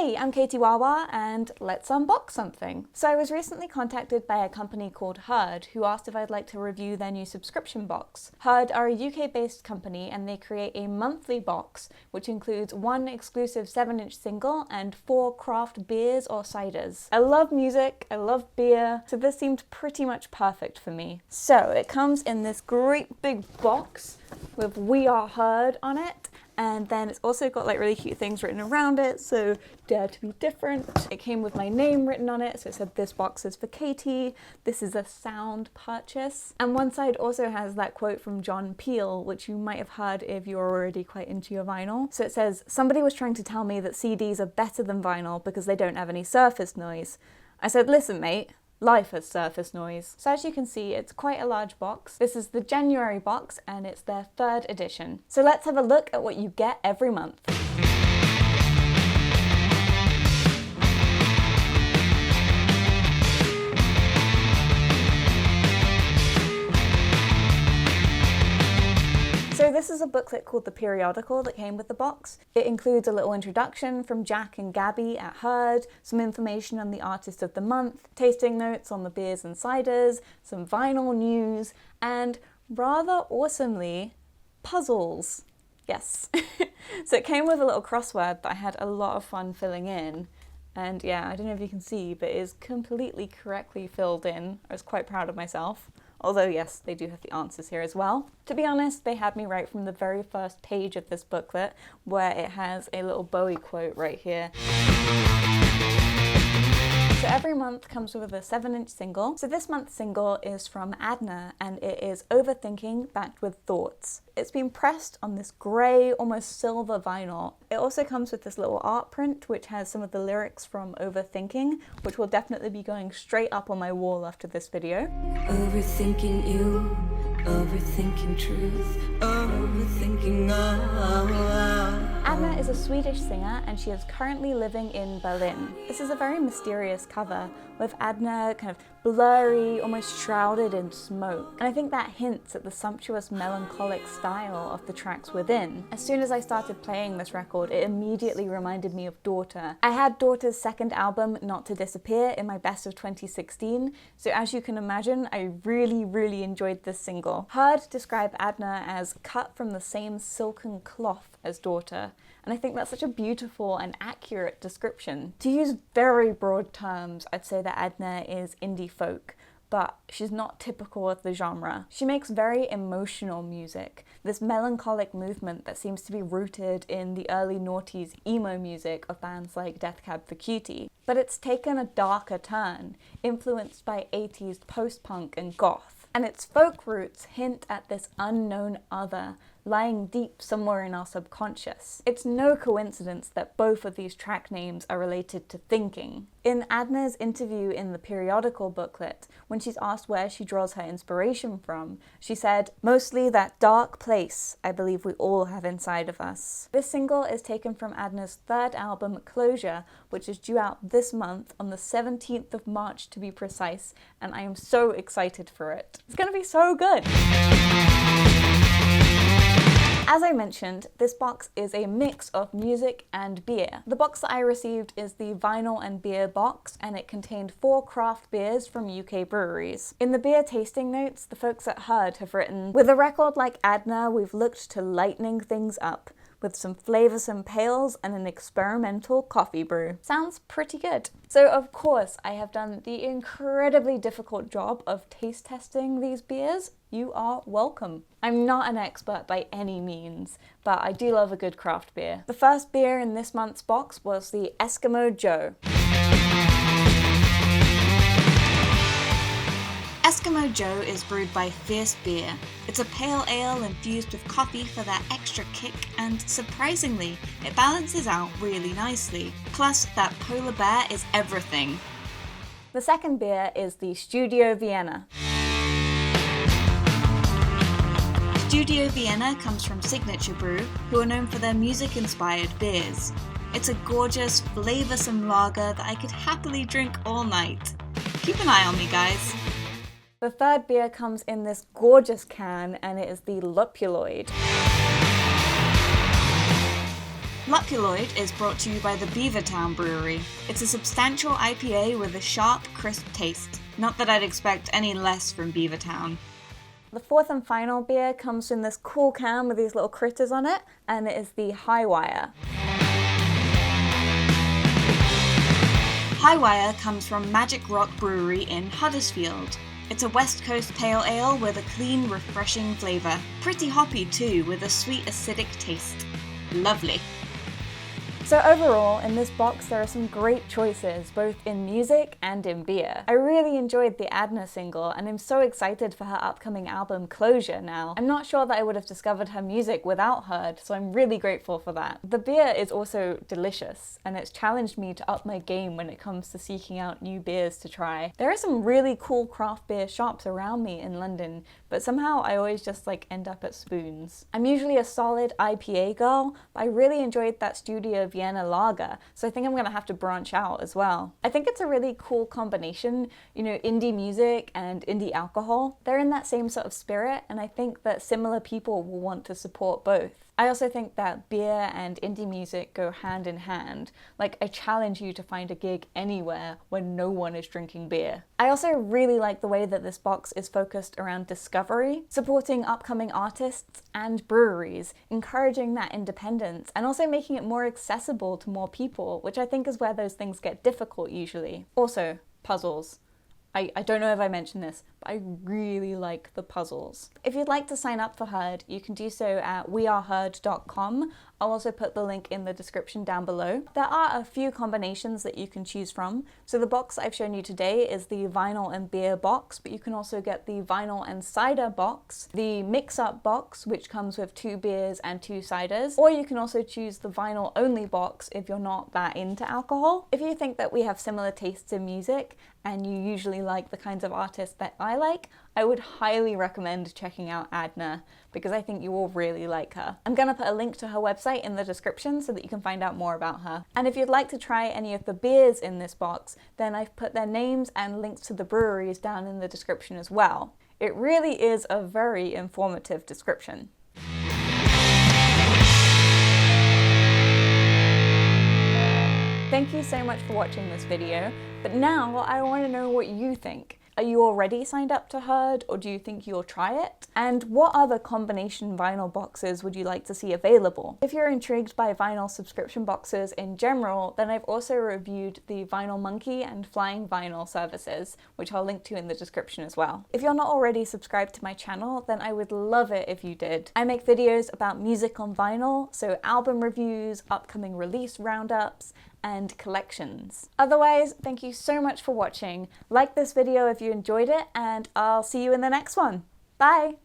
Hey, I'm catiewahwah and let's unbox something. So I was recently contacted by a company called Hurd who asked if I'd like to review their new subscription box. Hurd are a UK-based company and they create a monthly box which includes one exclusive 7-inch single and 4 craft beers or ciders. I love music, I love beer, so this seemed pretty much perfect for me. So it comes in this great big box with "We Are Hurd" on it. And then it's also got like really cute things written around it, so dare to be different. It came with my name written on it, so it said this box is for Katie, this is a sound purchase. And one side also has that quote from John Peel, which you might have heard if you're already quite into your vinyl. So it says, "Somebody was trying to tell me that CDs are better than vinyl because they don't have any surface noise. I said, listen mate, life has surface noise." So as you can see, it's quite a large box. This is the January box and it's their 3rd edition. So let's have a look at what you get every month. So this is a booklet called the Periodical that came with the box. It includes a little introduction from Jack and Gabby at Hurd, some information on the artist of the month, tasting notes on the beers and ciders, some vinyl news, and rather awesomely, puzzles. Yes. So it came with a little crossword that I had a lot of fun filling in. And yeah, I don't know if you can see, but it is completely correctly filled in. I was quite proud of myself. Although yes, they do have the answers here as well. To be honest, they had me right from the very first page of this booklet, where it has a little Bowie quote right here. So every month comes with a 7-inch single. So this month's single is from Adna and it is Overthinking backed with thoughts. It's been pressed on this grey, almost silver vinyl. It also comes with this little art print which has some of the lyrics from Overthinking, which will definitely be going straight up on my wall after this video. Overthinking you, overthinking truth, overthinking Adna is a Swedish singer and she is currently living in Berlin. This is a very mysterious cover with Adna kind of blurry, almost shrouded in smoke. And I think that hints at the sumptuous melancholic style of the tracks within. As soon as I started playing this record, it immediately reminded me of Daughter. I had Daughter's 2nd album, Not to Disappear, in my best of 2016, so as you can imagine, I really enjoyed this single. Hurd describe Adna as cut from the same silken cloth as Daughter, and I think that's such a beautiful and accurate description. To use very broad terms, I'd say that Adna is indie folk, but she's not typical of the genre. She makes very emotional music, this melancholic movement that seems to be rooted in the early noughties emo music of bands like Death Cab for Cutie. But it's taken a darker turn, influenced by 80s post-punk and goth. And its folk roots hint at this unknown other, lying deep somewhere in our subconscious. It's no coincidence that both of these track names are related to thinking. In Adna's interview in the Periodical booklet, when she's asked where she draws her inspiration from, she said, "Mostly that dark place I believe we all have inside of us." This single is taken from Adna's 3rd album, Closure, which is due out this month on the 17th of March to be precise, and I am so excited for it. It's gonna be so good! As I mentioned, this box is a mix of music and beer. The box that I received is the vinyl and beer box, and it contained 4 craft beers from UK breweries. In the beer tasting notes, the folks at Hurd have written, "With a record like Adna, we've looked to lightening things up with some flavoursome pales and an experimental coffee brew." Sounds pretty good. So of course I have done the incredibly difficult job of taste testing these beers. You are welcome. I'm not an expert by any means, but I do love a good craft beer. The first beer in this month's box was the Eskimo Joe. Eskimo Joe is brewed by Fierce Beer. It's a pale ale infused with coffee for that extra kick, and surprisingly, it balances out really nicely. Plus, that polar bear is everything. The second beer is the Studio Vienna. Studio Vienna comes from Signature Brew, who are known for their music-inspired beers. It's a gorgeous, flavoursome lager that I could happily drink all night. Keep an eye on me, guys. The third beer comes in this gorgeous can, and it is the Lupuloid. Luckyloid is brought to you by the Beavertown Brewery. It's a substantial IPA with a sharp, crisp taste. Not that I'd expect any less from Beavertown. The fourth and final beer comes in this cool can with these little critters on it, and it is the Highwire. Highwire comes from Magic Rock Brewery in Huddersfield. It's a West Coast pale ale with a clean, refreshing flavour. Pretty hoppy too, with a sweet, acidic taste. Lovely. So overall, in this box there are some great choices, both in music and in beer. I really enjoyed the Adna single, and I'm so excited for her upcoming album Closure now. I'm not sure that I would have discovered her music without Hurd, so I'm really grateful for that. The beer is also delicious, and it's challenged me to up my game when it comes to seeking out new beers to try. There are some really cool craft beer shops around me in London, but somehow I always just end up at Spoons. I'm usually a solid IPA girl, but I really enjoyed that Studio Vienna lager, so I think I'm gonna have to branch out as well. I think it's a really cool combination, indie music and indie alcohol. They're in that same sort of spirit, and I think that similar people will want to support both. I also think that beer and indie music go hand in hand. I challenge you to find a gig anywhere when no one is drinking beer. I also really like the way that this box is focused around discovery, supporting upcoming artists and breweries, encouraging that independence, and also making it more accessible to more people, which I think is where those things get difficult usually. Also, puzzles. I don't know if I mentioned this, but I really like the puzzles. If you'd like to sign up for Hurd, you can do so at wearehurd.com. I'll also put the link in the description down below. There are a few combinations that you can choose from. So the box I've shown you today is the vinyl and beer box, but you can also get the vinyl and cider box, the mix-up box, which comes with 2 beers and 2 ciders, or you can also choose the vinyl only box if you're not that into alcohol. If you think that we have similar tastes in music, and you usually like the kinds of artists that I like, I would highly recommend checking out Adna, because I think you will really like her. I'm gonna put a link to her website in the description so that you can find out more about her. And if you'd like to try any of the beers in this box, then I've put their names and links to the breweries down in the description as well. It really is a very informative description. Thank you so much for watching this video, but now I want to know what you think. Are you already signed up to Hurd, or do you think you'll try it? And what other combination vinyl boxes would you like to see available? If you're intrigued by vinyl subscription boxes in general, then I've also reviewed the Vinyl Monkey and Flying Vinyl services, which I'll link to in the description as well. If you're not already subscribed to my channel, then I would love it if you did. I make videos about music on vinyl, so album reviews, upcoming release roundups, and collections. Otherwise, thank you so much for watching. Like this video if you enjoyed it, and I'll see you in the next one. Bye!